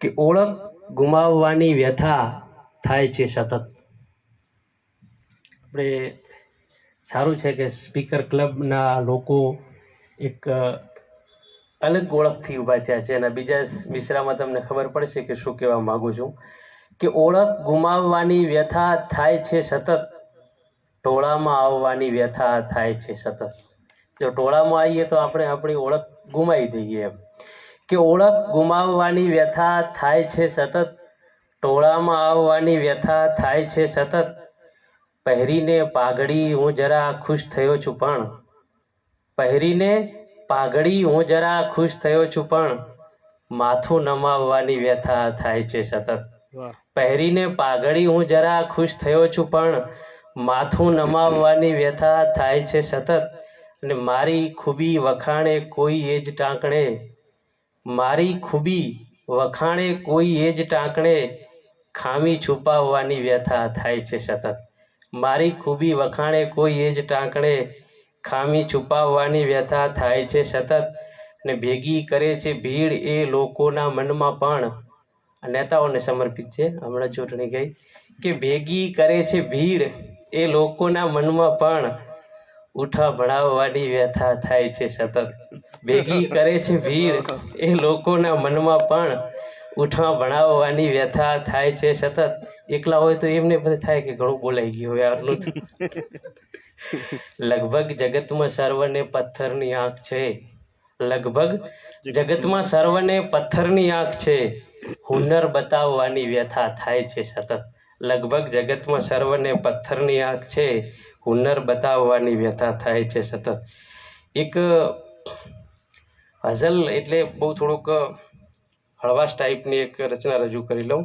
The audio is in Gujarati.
કે ઓળખ ગુમાવવાની વ્યથા થાય છે સતત. આપણે સારું છે કે સ્પીકર ક્લબના લોકો એક અલગ ઓળખથી ઊભા થયા છે અને બીજા મિશ્રામાં તમને ખબર પડશે કે શું કહેવા માગું છું. કે ઓળખ ગુમાવવાની વ્યથા થાય છે સતત, ટોળામાં આવવાની વ્યથા થાય છે સતત. જો ટોળામાં આવીએ તો આપણે આપણી ઓળખ ગુમાવી દઈએ એમ. કે ઓળખ ગુમાવવાની વ્યથા થાય છે સતત, ટોળામાં આવવાની વ્યથા થાય છે સતત. પહેરીને પાઘડી હું જરા ખુશ થયો છું પણ, પહેરીને પાઘડી હું જરા ખુશ થયો છું પણ, માથું નમાવવાની વ્યથા થાય છે સતત. પહેરીને પાઘડી હું જરા ખુશ થયો છું પણ, માથું નમાવવાની વ્યથા થાય છે સતત. અને મારી ખૂબી વખાણે કોઈ એ જ ટાંકણે, મારી ખૂબી વખાણે કોઈ એ જ ટાંકણે, ખામી છુપાવવાની વ્યથા થાય છે સતત. મારી ખૂબી વખાણે કોઈ એ જ ટાંકણે, ખામી છુપાવવાની વ્યથા થાય છે સતત. ને ભેગી કરે છે ભીડ એ લોકોના મનમાં પણ, નેતાઓને સમર્પિત છે, હમણાં ચૂંટણી ગઈ, કે ભેગી કરે છે ભીડ એ લોકોના મનમાં પણ, ઉઠા ભણાવવાની વ્યથા થાય છે સતત. ભેગી કરે છે ભીડ એ લોકોના મનમાં પણ, ઉઠા ભણાવવાની વ્યથા થાય છે સતત. એકલા હોય તો એમને બધે થાય કે ઘણું બોલાઈ ગયું હવે આટલું. લગભગ જગતમાં સર્વને પથ્થરની આંખ છે, લગભગ જગતમાં સર્વને પથ્થરની આંખ છે, હુનર બતાવવાની વ્યથા થાય છે સતત. લગભગ જગતમાં સર્વને પથ્થરની આંખ છે, હુનર બતાવવાની વ્યથા થાય છે સતત. એક હઝલ એટલે બહુ થોડુંક હળવાશ ટાઈપની એક રચના રજૂ કરી લઉં.